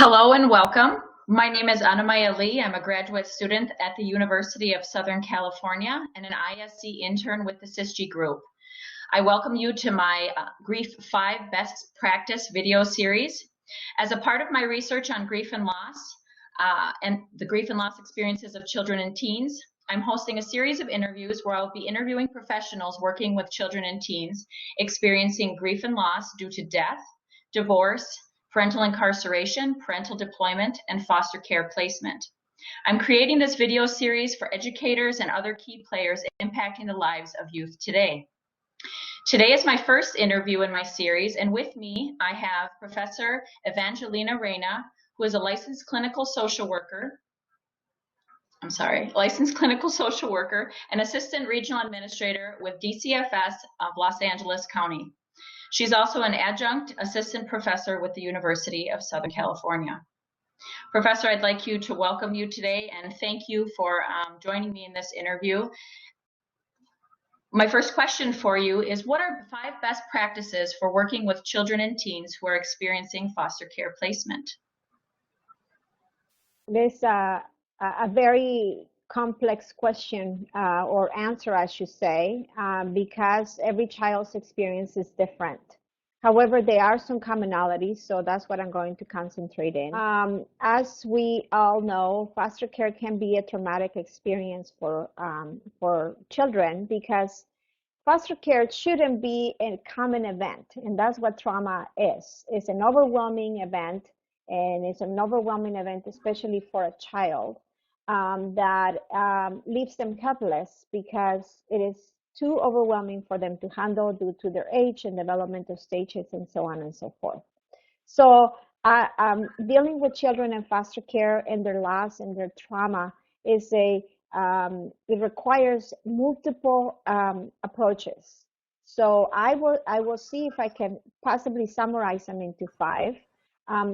Hello and welcome. My name is Anamaya Lee. I'm a graduate student at the University of Southern California and an ISC intern with the SysG group. I welcome you to my Grief 5 Best Practice video series. As a part of my research on grief and loss and the grief and loss experiences of children and teens, I'm hosting a series of interviews where I'll be interviewing professionals working with children and teens experiencing grief and loss due to death, divorce, parental incarceration, parental deployment, and foster care placement. I'm creating this video series for educators and other key players impacting the lives of youth today. Today is my first interview in my series, and with me I have Professor Evangelina Reina, who is a licensed clinical social worker and assistant regional administrator with DCFS of Los Angeles County. She's also an adjunct assistant professor with the University of Southern California. Professor, I'd like to welcome you today and thank you for joining me in this interview. My first question for you is, what are 5 best practices for working with children and teens who are experiencing foster care placement? There's a very complex question or answer, I should say, because every child's experience is different. However, there are some commonalities, so that's what I'm going to concentrate in. As we all know, foster care can be a traumatic experience for children because foster care shouldn't be a common event, and that's what trauma is. It's an overwhelming event, and it's an overwhelming event, especially for a child. That leaves them helpless because it is too overwhelming for them to handle due to their age and developmental stages and so on and so forth. So dealing with children in foster care and their loss and their trauma is it requires multiple approaches. So I will see if I can possibly summarize them into 5.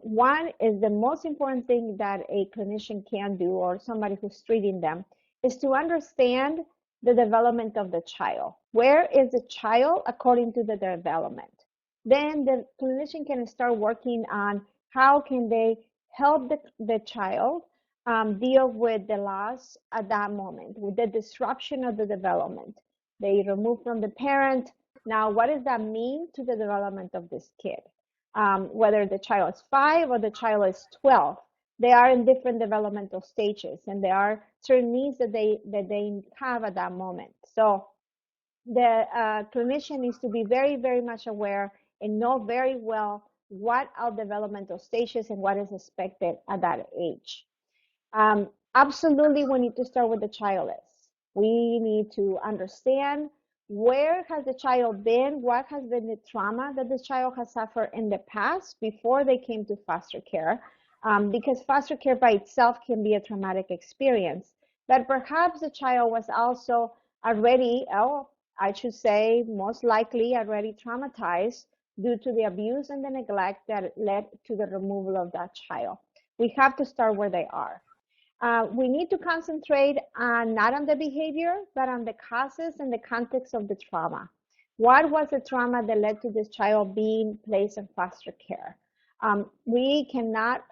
One is the most important thing that a clinician can do, or somebody who's treating them, is to understand the development of the child. Where is the child according to the development? Then the clinician can start working on how can they help the child deal with the loss at that moment, with the disruption of the development. They remove from the parent. Now, what does that mean to the development of this kid? Whether the child is 5 or the child is 12, they are in different developmental stages, and there are certain needs that they have at that moment. So the clinician needs to be very, very much aware and know very well what are developmental stages and what is expected at that age. Absolutely, we need to start with the child is. We need to understand where has the child been, what has been the trauma that the child has suffered in the past before they came to foster care, because foster care by itself can be a traumatic experience. But perhaps the child was also already, I should say, most likely already traumatized due to the abuse and the neglect that led to the removal of that child. We have to start where they are. We need to concentrate not on the behavior, but on the causes and the context of the trauma. What was the trauma that led to this child being placed in foster care? We cannot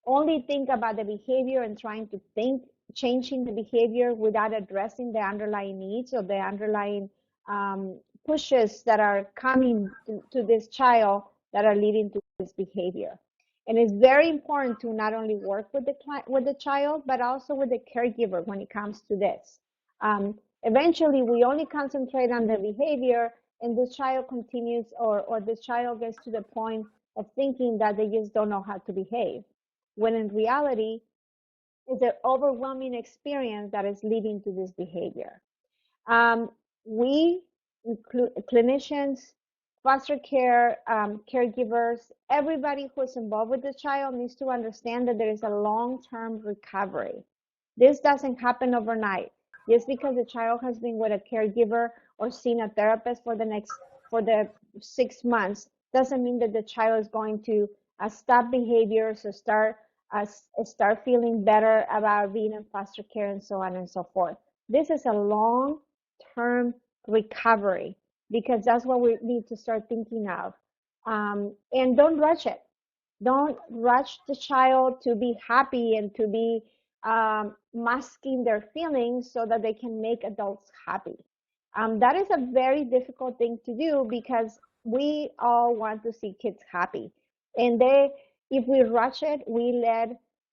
only think about the behavior and trying to think changing the behavior without addressing the underlying needs or the underlying pushes that are coming to this child that are leading to this behavior. And it's very important to not only work with the child, but also with the caregiver when it comes to this. Eventually, we only concentrate on the behavior, and this child continues, or this child gets to the point of thinking that they just don't know how to behave, when in reality, it's an overwhelming experience that is leading to this behavior. We, clinicians, foster care, caregivers, everybody who's involved with the child needs to understand that there is a long-term recovery. This doesn't happen overnight. Just because the child has been with a caregiver or seen a therapist for the 6 months doesn't mean that the child is going to stop behaviors or start feeling better about being in foster care and so on and so forth. This is a long-term recovery, because that's what we need to start thinking of. And don't rush it. Don't rush the child to be happy and to be masking their feelings so that they can make adults happy. That is a very difficult thing to do because we all want to see kids happy. And if we rush it,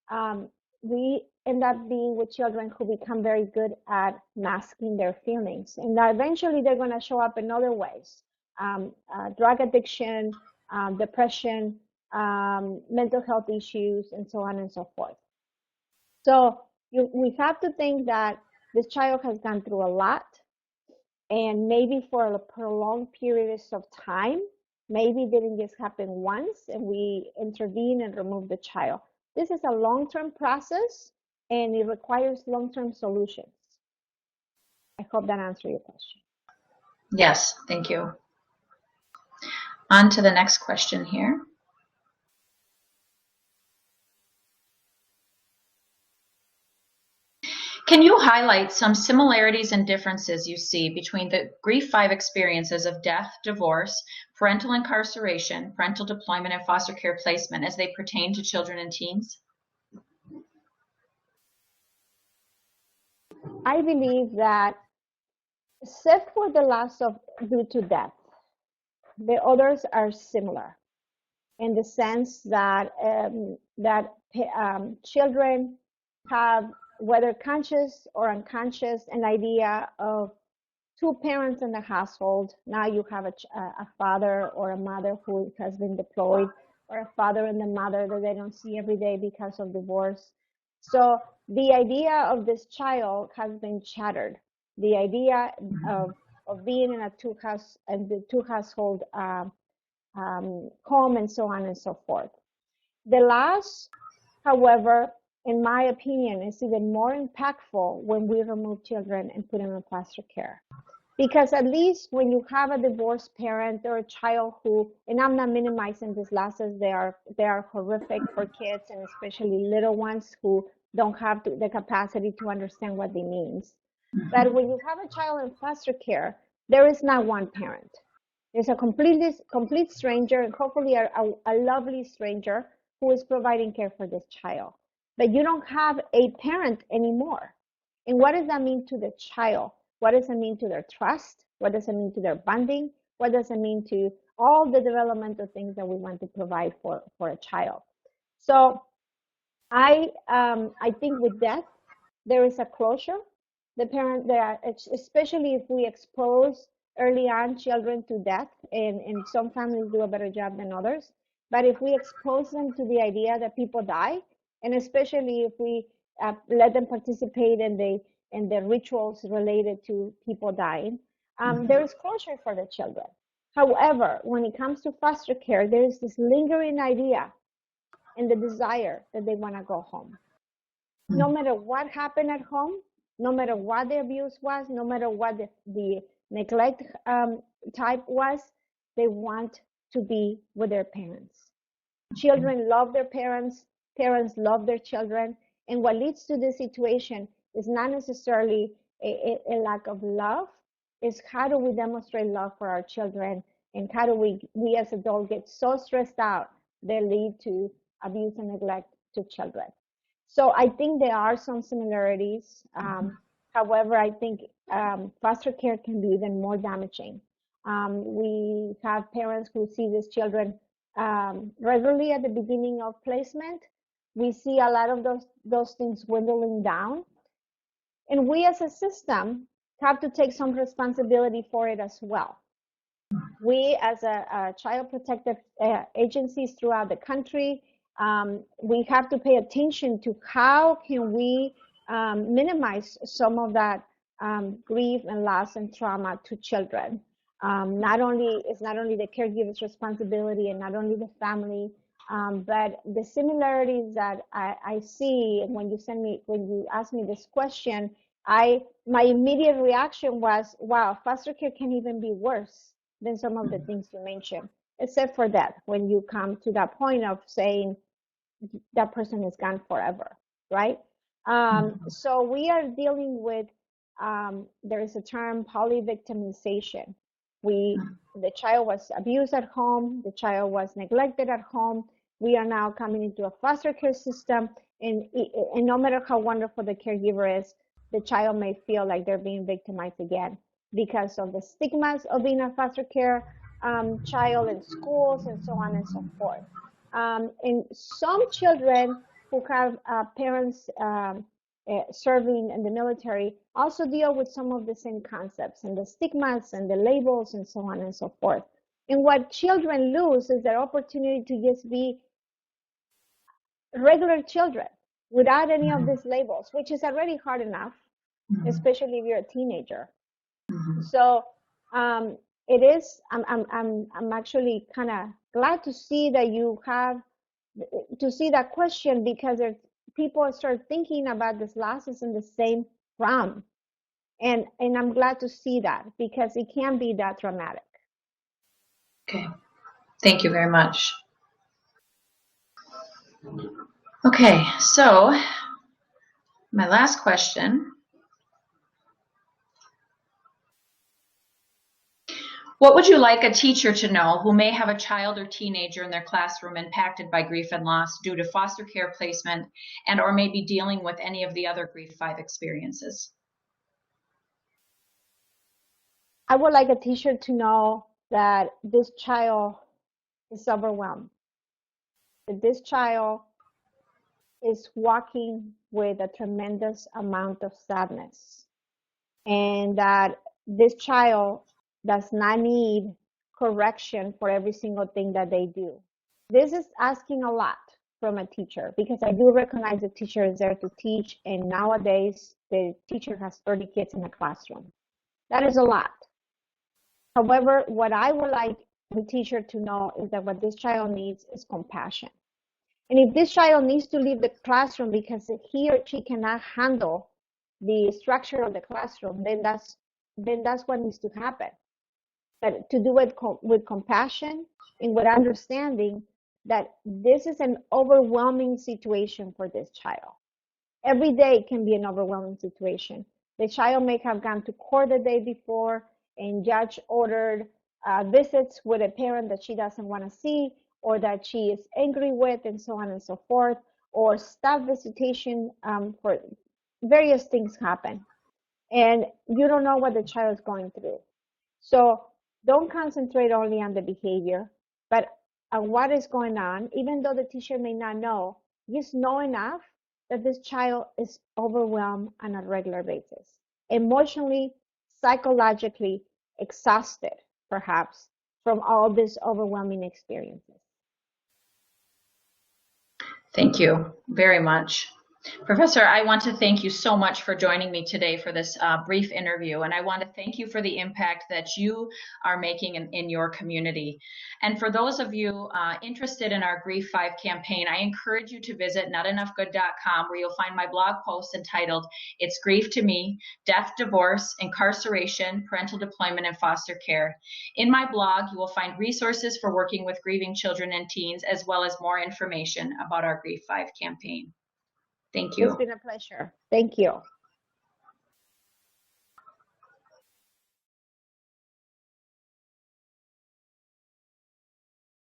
um, we end up being with children who become very good at masking their feelings. And eventually they're going to show up in other ways. Drug addiction, depression, mental health issues, and so on and so forth. So we have to think that this child has gone through a lot, and maybe for a prolonged periods of time, maybe it didn't just happen once and we intervene and remove the child. This is a long-term process and it requires long-term solutions. I hope that answered your question. Yes, thank you. On to the next question here. Can you highlight some similarities and differences you see between the Grief 5 experiences of death, divorce, parental incarceration, parental deployment, and foster care placement as they pertain to children and teens? I believe that except for the loss of due to death, the others are similar in the sense that children have, whether conscious or unconscious, an idea of two parents in the household. Now you have a father or a mother who has been deployed, or a father and a mother that they don't see every day because of divorce. So the idea of this child has been shattered. The idea of being in a two household home and so on and so forth. The loss, however, in my opinion, is even more impactful when we remove children and put them in foster care. Because at least when you have a divorced parent or a child who, and I'm not minimizing these losses, they are horrific for kids, and especially little ones who don't have the capacity to understand what it means. But when you have a child in foster care, there is not one parent. There's a complete stranger, and hopefully a lovely stranger who is providing care for this child. But you don't have a parent anymore. And what does that mean to the child? What does it mean to their trust? What does it mean to their bonding? What does it mean to all the developmental things that we want to provide for a child? So I think with death, there is a closure. The parent, especially if we expose early on children to death, and some families do a better job than others. But if we expose them to the idea that people die, and especially if we let them participate in the rituals related to people dying, there is closure for the children. However, when it comes to foster care, there is this lingering idea and the desire that they want to go home. No matter what happened at home, no matter what the abuse was, no matter what the neglect type was, they want to be with their parents. Children love their parents, parents love their children, and what leads to this situation is not necessarily a lack of love, is how do we demonstrate love for our children, and how do we as adults get so stressed out that lead to abuse and neglect to children. So I think there are some similarities. However, I think foster care can be even more damaging. We have parents who see these children regularly at the beginning of placement. We see a lot of those things dwindling down. And we as a system have to take some responsibility for it as well. We as a child protective agencies throughout the country, we have to pay attention to how can we minimize some of that grief and loss and trauma to children. It's not only the caregiver's responsibility and not only the family, but the similarities that I see when you ask me this question, my immediate reaction was, wow, foster care can even be worse than some of the things you mentioned, except for that, when you come to that point of saying that person is gone forever, right? So we are dealing with, there is a term, polyvictimization. The child was abused at home, the child was neglected at home, we are now coming into a foster care system, and no matter how wonderful the caregiver is, the child may feel like they're being victimized again because of the stigmas of being a foster care child in schools and so on and so forth. And some children who have parents serving in the military also deal with some of the same concepts and the stigmas and the labels and so on and so forth. And what children lose is their opportunity to just be regular children without any of these labels, which is already hard enough, especially if you're a teenager. So it is. I'm actually kind of glad to see that you have to see that question, because people start thinking about these losses in the same realm, and I'm glad to see that, because it can be that dramatic. Okay, thank you very much. Okay, so my last question. What would you like a teacher to know who may have a child or teenager in their classroom impacted by grief and loss due to foster care placement and or may be dealing with any of the other Grief 5 experiences? I would like a teacher to know that this child is overwhelmed, that this child is walking with a tremendous amount of sadness, and that this child does not need correction for every single thing that they do. This is asking a lot from a teacher, because I do recognize the teacher is there to teach, and nowadays the teacher has 30 kids in a classroom. That is a lot. However, what I would like the teacher to know is that what this child needs is compassion. And if this child needs to leave the classroom because he or she cannot handle the structure of the classroom, then that's what needs to happen. But to do it with compassion and with understanding that this is an overwhelming situation for this child. Every day can be an overwhelming situation. The child may have gone to court the day before, and judge ordered visits with a parent that she doesn't want to see, or that she is angry with, and so on and so forth, or staff visitation, for various things happen. And you don't know what the child is going through. So don't concentrate only on the behavior, but on what is going on, even though the teacher may not know, just know enough that this child is overwhelmed on a regular basis, emotionally, psychologically exhausted, perhaps, from all these overwhelming experiences. Thank you very much. Professor, I want to thank you so much for joining me today for this brief interview, and I want to thank you for the impact that you are making in your community. And for those of you interested in our Grief 5 campaign, I encourage you to visit notenoughgood.com, where you'll find my blog post entitled "It's Grief to Me: Death, Divorce, Incarceration, Parental Deployment, and Foster Care." In my blog, you will find resources for working with grieving children and teens, as well as more information about our Grief 5 campaign. Thank you. It's been a pleasure. Thank you.